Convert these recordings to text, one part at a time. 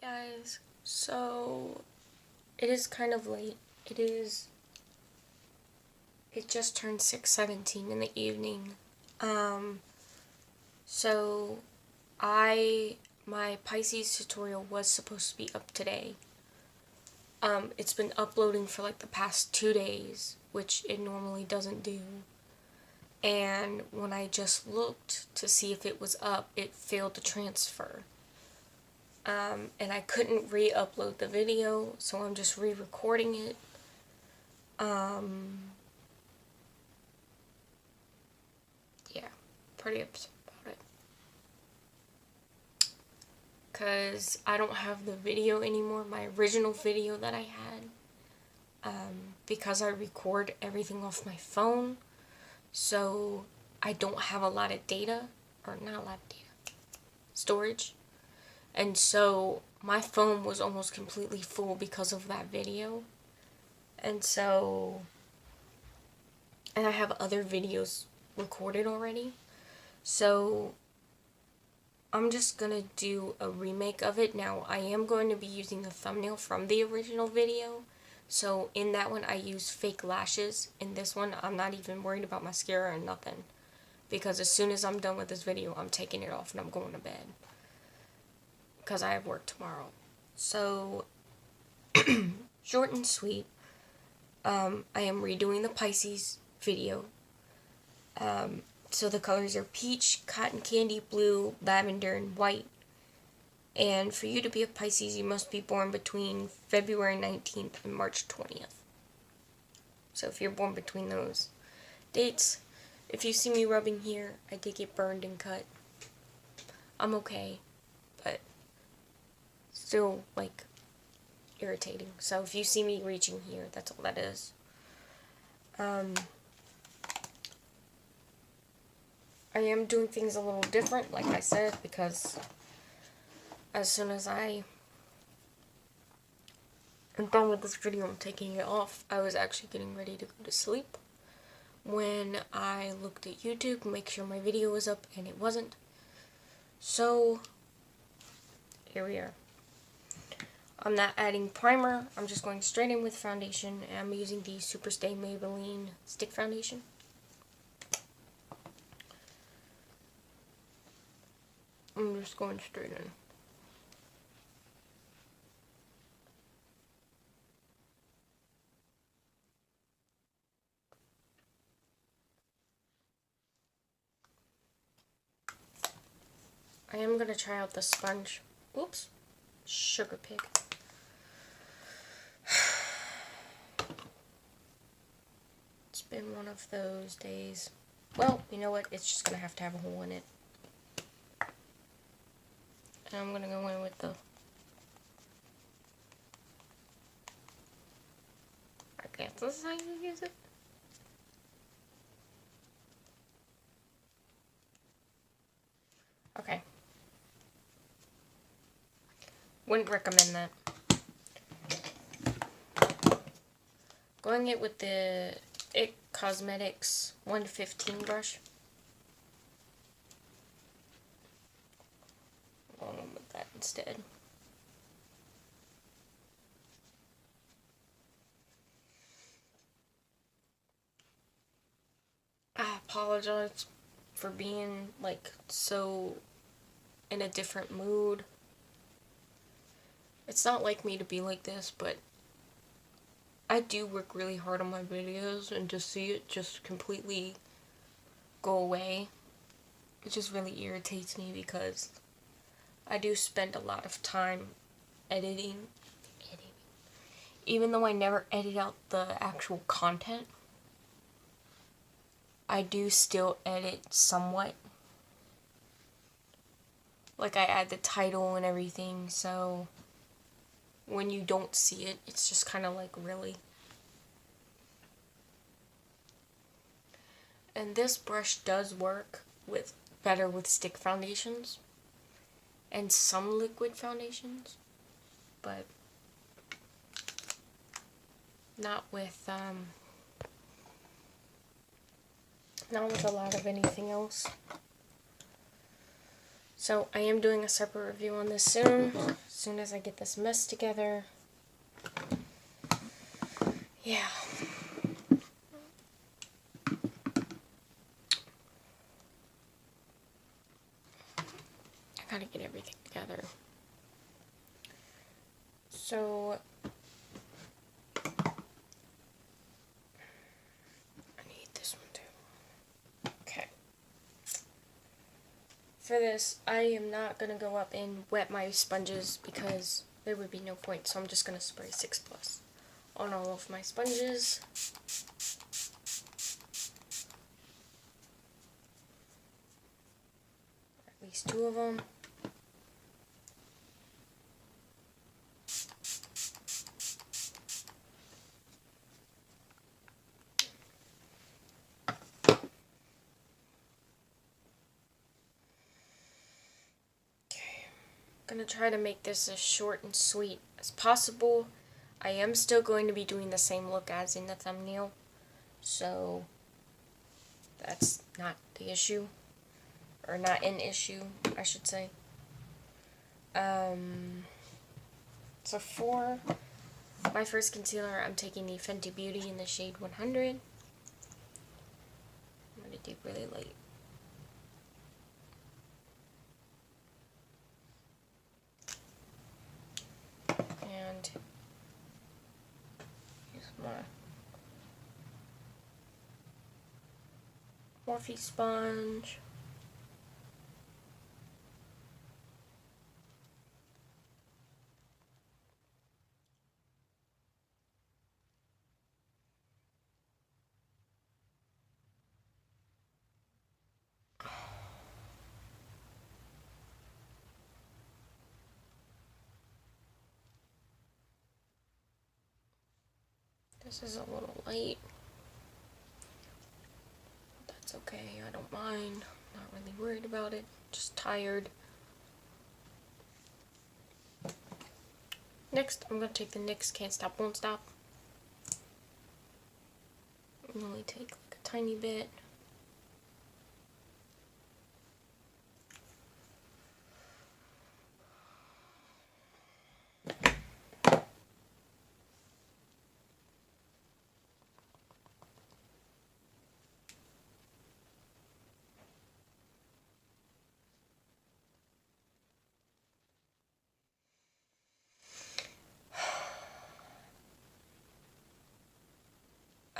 Guys, so it is kind of late. It just turned 6:17 in the evening. So my Pisces tutorial was supposed to be up today. It's been uploading for like the past 2 days, which it normally doesn't do. And when I just looked to see if it was up, it failed to transfer. And I couldn't re-upload the video, so I'm just re-recording it. Yeah, pretty upset about it. Because I don't have the video anymore, my original video that I had. Because I record everything off my phone, so I don't have a lot of data, or not a lot of data, storage. And so my phone was almost completely full because of that video. And I have other videos recorded already. So I'm just gonna do a remake of it. Now, I am going to be using the thumbnail from the original video. So in that one, I use fake lashes. In this one, I'm not even worried about mascara or nothing. Because as soon as I'm done with this video, I'm taking it off and I'm going to bed. Because I have work tomorrow. So, short and sweet, I am redoing the Pisces video. So the colors are peach, cotton candy, blue, lavender, and white. And for you to be a Pisces, you must be born between February 19th and March 20th. So if you're born between those dates, if you see me rubbing here, I did get burned and cut. I'm okay, but still, like, irritating. So if you see me reaching here, that's all that is. I am doing things a little different, like I said, because as soon as I am done with this video, I'm taking it off. I was actually getting ready to go to sleep when I looked at YouTube to make sure my video was up, and it wasn't. So, here we are. I'm not adding primer, I'm just going straight in with foundation, and I'm using the Superstay Maybelline Stick Foundation. I'm just going straight in. I am going to try out the sponge. Oops. Sugar pig. It's been one of those days. Well, you know what? It's just going to have a hole in it. And I'm going to go in with the... I guess this is how you use it. Okay. Wouldn't recommend that. Going it with the IT Cosmetics 115 brush. Going with that instead. I apologize for being like so in a different mood. It's not like me to be like this, but I do work really hard on my videos, and to see it just completely go away, it just really irritates me because I do spend a lot of time editing. Even though I never edit out the actual content, I do still edit somewhat. Like, I add the title and everything, so when you don't see it, it's just kind of like, really. And this brush does work better with stick foundations and some liquid foundations, but not with a lot of anything else. So I am doing a separate review on this soon. As soon as I get this mess together. Yeah. I gotta get everything together. So I need this one too. Okay. For this, I am not gonna go up and wet my sponges because there would be no point. So I'm just gonna spray 6 Plus on all of my sponges. At least 2 of them. Gonna try to make this as short and sweet as possible. I am still going to be doing the same look as in the thumbnail, so that's not the issue, or not an issue, I should say. So for my first concealer, I'm taking the Fenty Beauty in the shade 100. I'm gonna do really light. And use my Morphe sponge. This is a little light. That's okay, I don't mind. Not really worried about it, just tired. Next, I'm going to take the NYX Can't Stop Won't Stop. I'm only take like a tiny bit.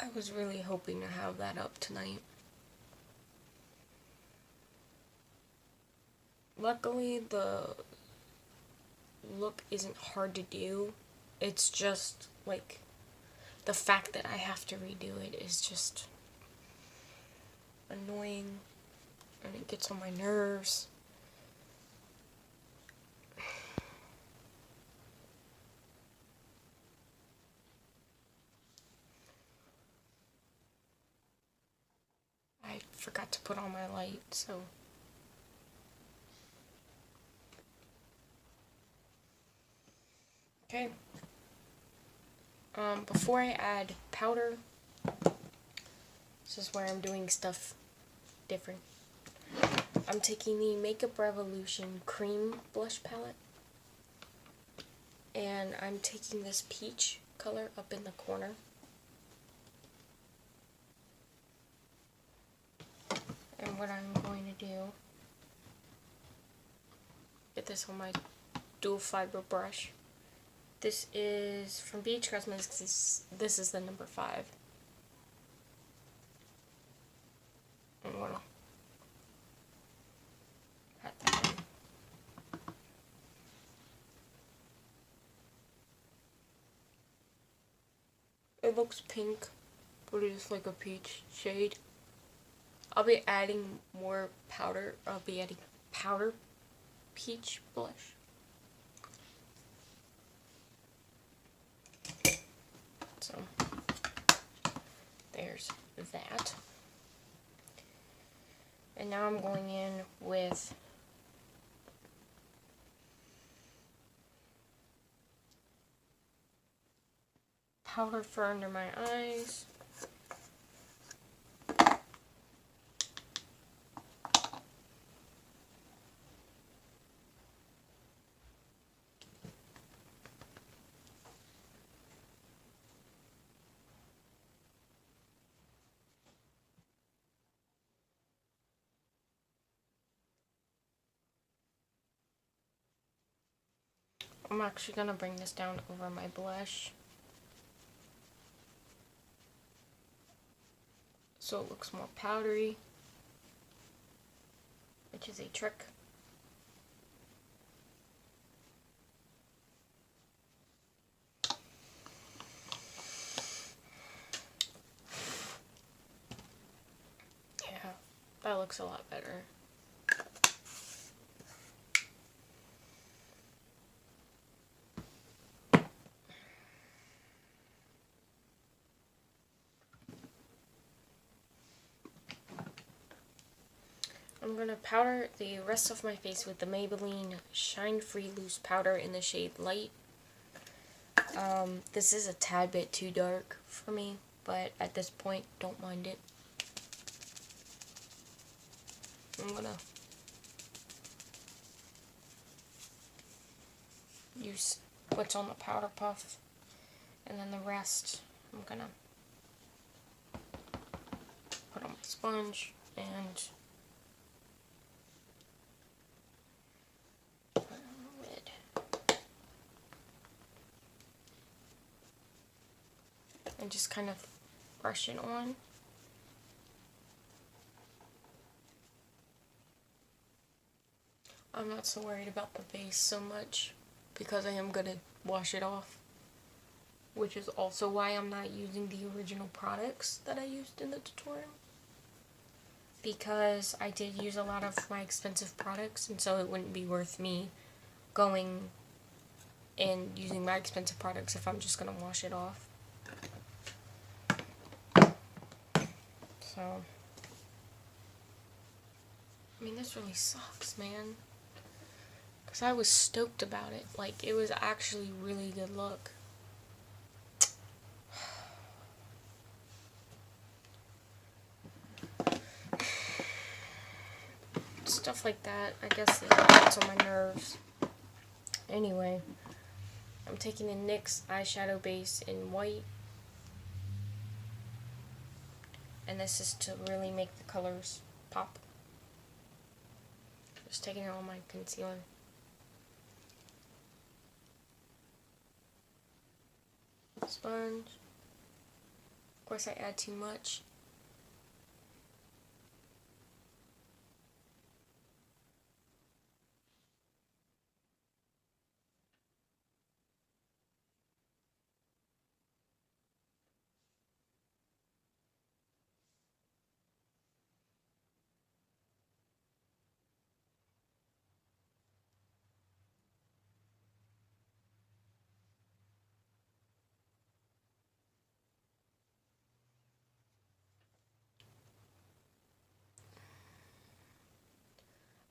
I was really hoping to have that up tonight. Luckily, the look isn't hard to do. It's just, like, the fact that I have to redo it is just annoying, and it gets on my nerves. I forgot to put on my light, so okay. Before I add powder, this is where I'm doing stuff different. I'm taking the Makeup Revolution Cream Blush Palette, and I'm taking this peach color up in the corner. And what I'm going to do, get this on my dual fiber brush. This is from BH Cosmetics. This is the number 5. I'm gonna pat that in. It looks pink, but it is like a peach shade. I'll be adding more powder. I'll be adding powder peach blush. So, there's that. And now I'm going in with powder for under my eyes. I'm actually going to bring this down over my blush, so it looks more powdery, which is a trick. Yeah, that looks a lot better. I'm going to powder the rest of my face with the Maybelline Shine Free Loose Powder in the shade Lite. This is a tad bit too dark for me, but at this point, don't mind it. I'm going to use what's on the powder puff, and then the rest I'm going to put on my sponge and just kind of brush it on. I'm not so worried about the base so much because I am going to wash it off, which is also why I'm not using the original products that I used in the tutorial, because I did use a lot of my expensive products, and so it wouldn't be worth me going and using my expensive products if I'm just going to wash it off. So, I mean, this really sucks, man. Because I was stoked about it. Like, it was actually really good look. Stuff like that, I guess it gets on my nerves. Anyway, I'm taking the NYX eyeshadow base in white. And this is to really make the colors pop. Just taking it on my concealer. Sponge. Of course, I add too much.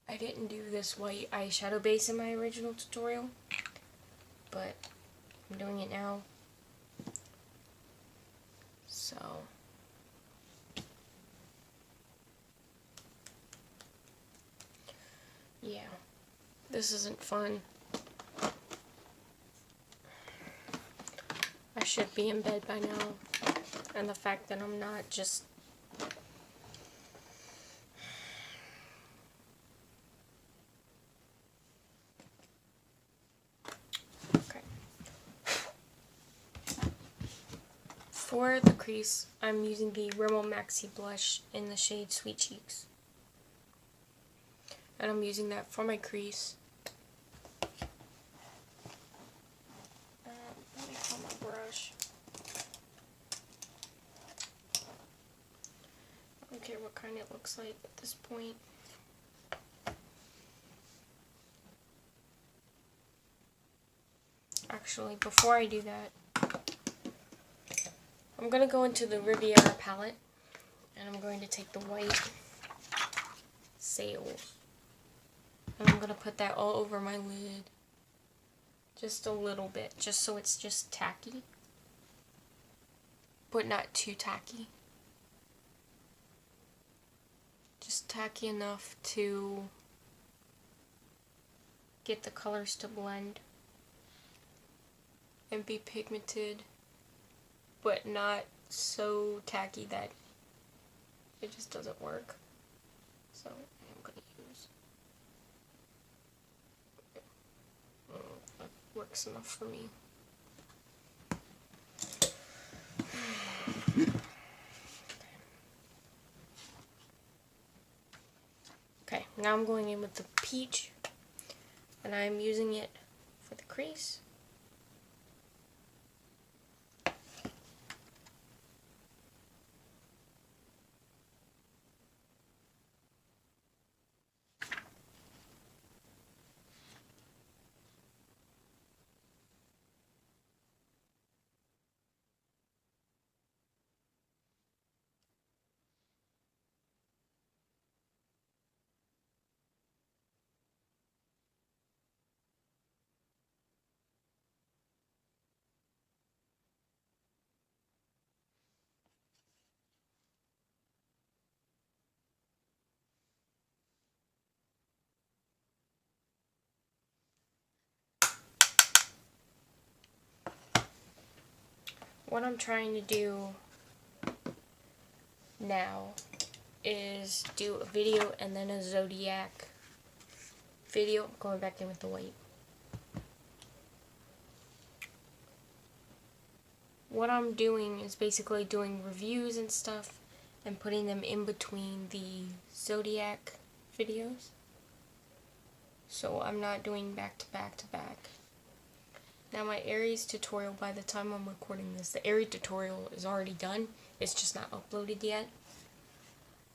I didn't do this white eyeshadow base in my original tutorial, but I'm doing it now. So, yeah, this isn't fun. I should be in bed by now, and the fact that I'm not just... Okay. For the crease, I'm using the Rimmel Maxi blush in the shade Sweet Cheeks. And I'm using that for my crease. Let me find my brush. I don't care what kind it looks like at this point. Actually, before I do that, I'm going to go into the Riviera palette, and I'm going to take the white Sails, and I'm going to put that all over my lid, just a little bit, just so it's just tacky, but not too tacky. Just tacky enough to get the colors to blend and be pigmented, but not so tacky that it just doesn't work. So I'm going to use... We're works enough for me. Okay, now I'm going in with the peach, and I'm using it for the crease. What I'm trying to do now is do a video and then a zodiac video. I'm going back in with the white. What I'm doing is basically doing reviews and stuff and putting them in between the zodiac videos. So I'm not doing back to back to back. Now my Aries tutorial, by the time I'm recording this, the Aries tutorial is already done. It's just not uploaded yet.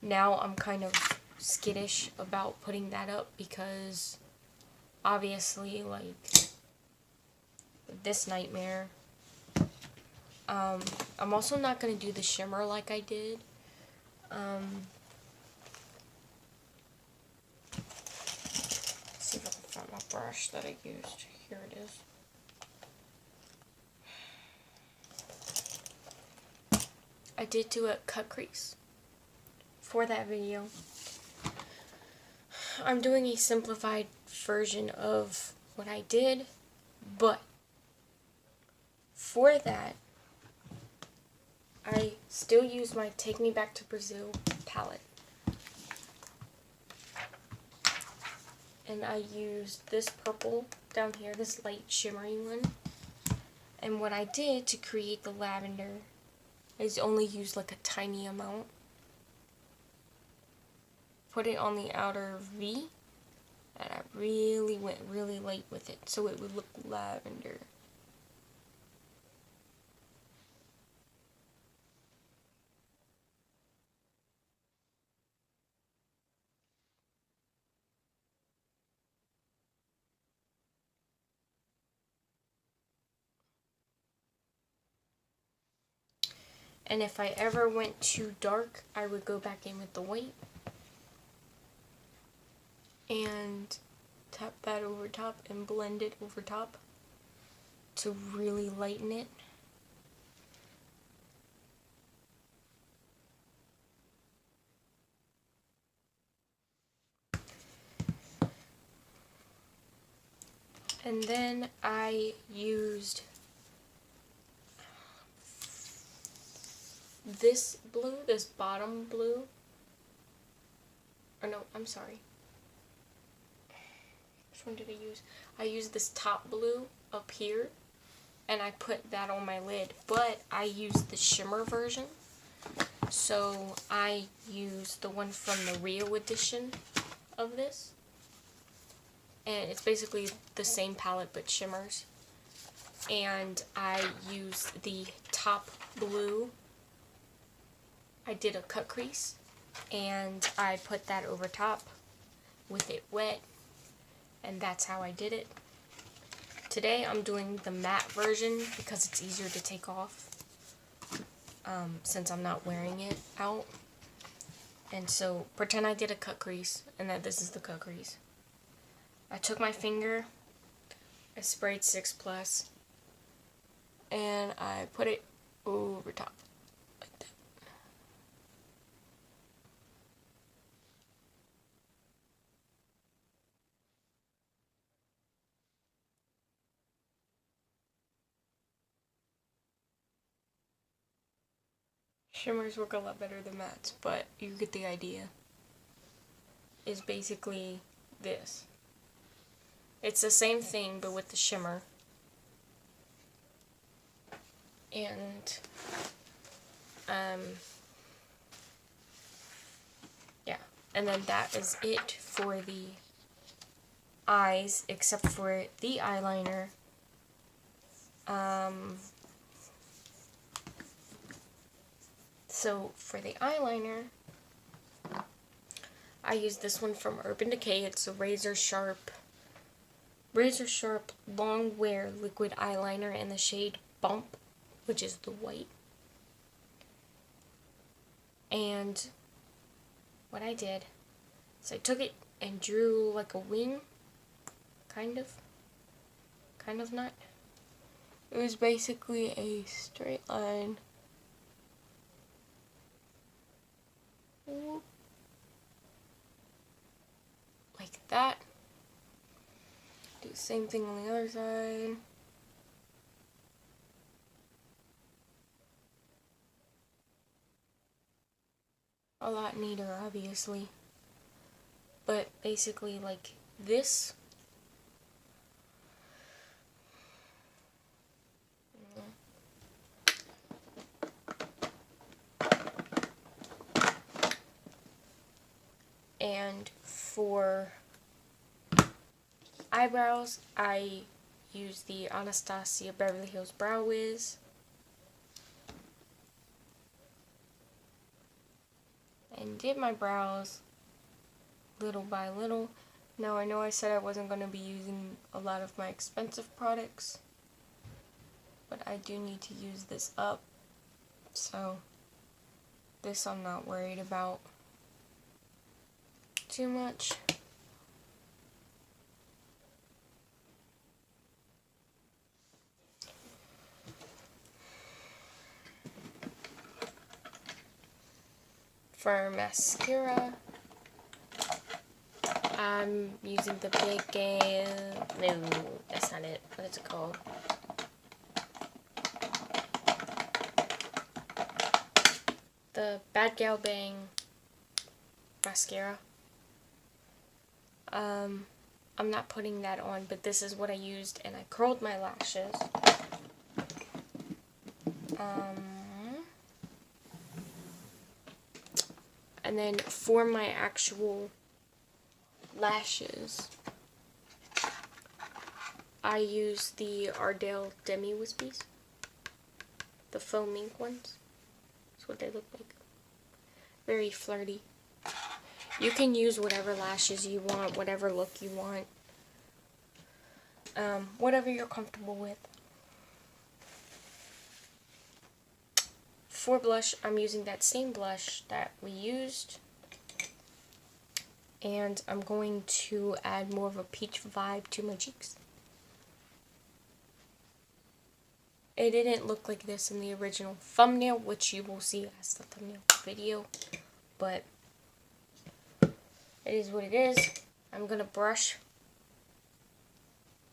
Now I'm kind of skittish about putting that up because obviously, like, this nightmare. I'm also not going to do the shimmer like I did. Let's see if I can find my brush that I used. Here it is. I did do a cut crease for that video. I'm doing a simplified version of what I did, but for that, I still use my Take Me Back to Brazil palette. And I used this purple down here, this light shimmery one. And what I did to create the lavender is only use like a tiny amount. Put it on the outer V, and I really went really light with it so it would look lavender. And if I ever went too dark, I would go back in with the white and tap that over top and blend it over top to really lighten it. And then I used this blue, this bottom blue. Or no, I'm sorry. Which one did I use? I used this top blue up here, and I put that on my lid. But I used the shimmer version. So I used the one from the Rio edition of this. And it's basically the same palette but shimmers. And I used the top blue. I did a cut crease and I put that over top with it wet, and that's how I did it. Today I'm doing the matte version because it's easier to take off since I'm not wearing it out. And so pretend I did a cut crease and that this is the cut crease. I took my finger, I sprayed 6 Plus, and I put it over top. Shimmers work a lot better than mattes, but you get the idea. Is basically this. It's the same thing, but with the shimmer. And yeah, and then that is it for the eyes, except for the eyeliner. So for the eyeliner, I use this one from Urban Decay. It's a razor sharp long wear liquid eyeliner in the shade Bump, which is the white. And what I did is I took it and drew like a wing, kind of not. It was basically a straight line. Like that. Do the same thing on the other side. A lot neater, obviously. But basically like this. And for eyebrows, I use the Anastasia Beverly Hills Brow Wiz. And did my brows little by little. Now I know I said I wasn't going to be using a lot of my expensive products, but I do need to use this up. So this I'm not worried about too much. For mascara, I'm using the Decay. No, that's not it. What is it called? The Bad Gal Bang mascara. I'm not putting that on, but this is what I used, and I curled my lashes. And then for my actual lashes, I use the Ardell Demi Wispies. The faux mink ones. That's what they look like. Very flirty. You can use whatever lashes you want, whatever look you want. Whatever you're comfortable with. For blush, I'm using that same blush that we used. And I'm going to add more of a peach vibe to my cheeks. It didn't look like this in the original thumbnail, which you will see as the thumbnail video. But it is what it is. I'm going to brush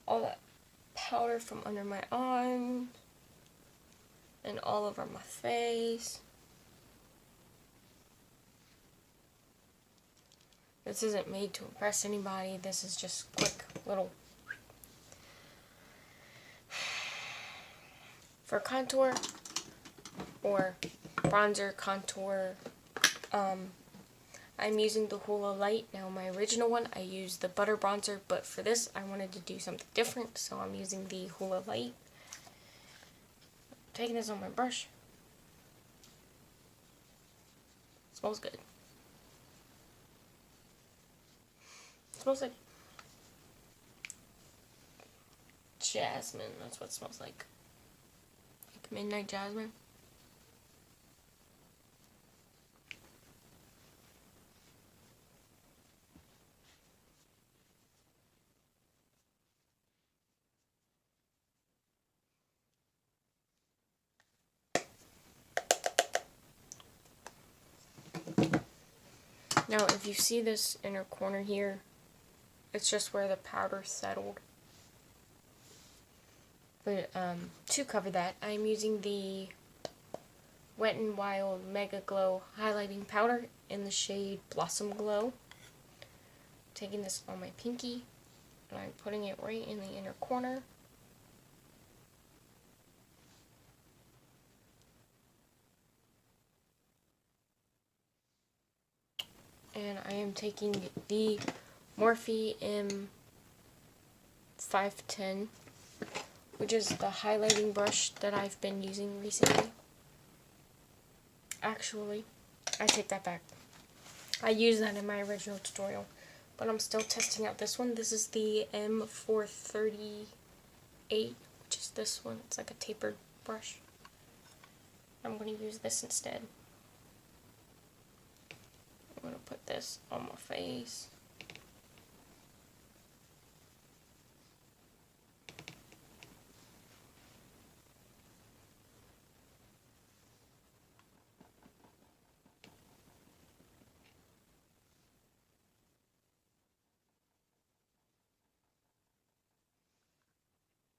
all that powder from under my eyes and all over my face. This isn't made to impress anybody. This is just quick little. For contour or bronzer contour, I'm using the Hoola Lite. Now my original one, I used the butter bronzer, but for this I wanted to do something different, so I'm using the Hoola Lite. Taking this on my brush. Smells good. Smells like jasmine. That's what it smells like. Like midnight jasmine. Now, if you see this inner corner here, it's just where the powder settled. But to cover that, I'm using the Wet n Wild Mega Glow Highlighting Powder in the shade Blossom Glow. Taking this on my pinky, and I'm putting it right in the inner corner. and I am taking the Morphe M510, which is the highlighting brush that I've been using recently. Actually, I take that back. I used that in my original tutorial, but I'm still testing out this one. This is the M438, which is this one. It's like a tapered brush. I'm going to use this instead. I'm going to put this on my face.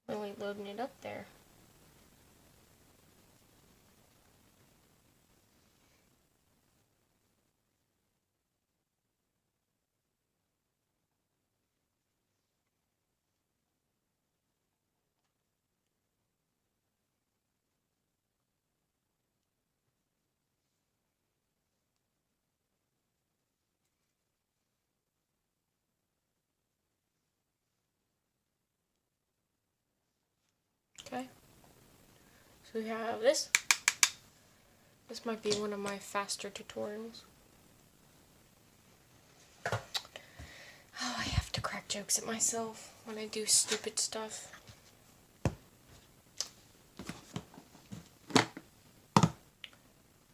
Really loading it up there. Okay. So we have this. This might be one of my faster tutorials. Oh, I have to crack jokes at myself when I do stupid stuff.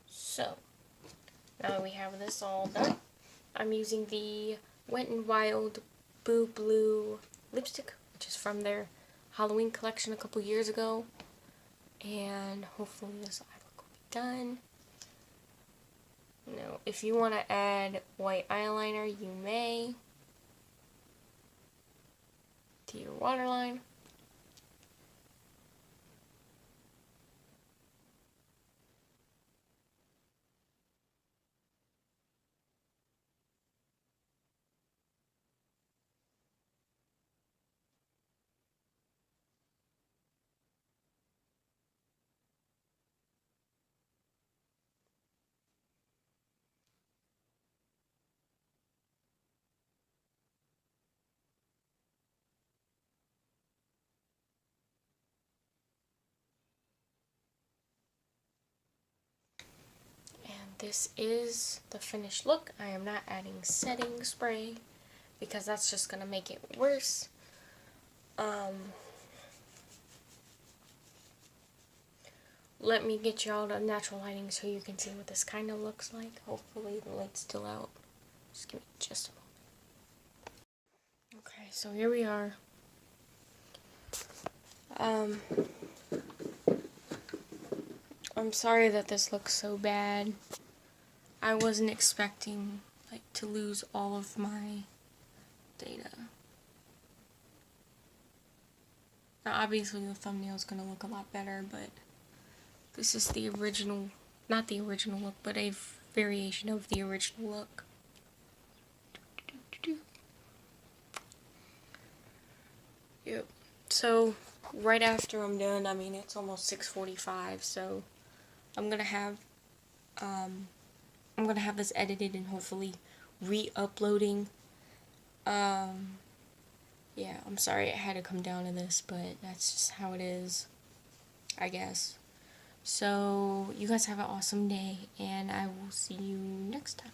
So, now that we have this all done, I'm using the Wet n Wild Boo Blue lipstick, which is from their Halloween collection a couple years ago. And hopefully this eye look will be done. Now, if you want to add white eyeliner, you may to your waterline. This is the finished look. I am not adding setting spray because that's just going to make it worse. Let me get y'all the natural lighting so you can see what this kind of looks like. Hopefully the light's still out. Just give me just a moment. Okay, so here we are. I'm sorry that this looks so bad. I wasn't expecting to lose all of my data. Now obviously the thumbnail is going to look a lot better, but this is the original, not the original look, but a variation of the original look. Yep. So right after I'm done, I mean it's almost 6:45, so I'm gonna have this edited and hopefully re-uploading. Yeah, I'm sorry it had to come down to this, but that's just how it is, I guess. So you guys have an awesome day, and I will see you next time.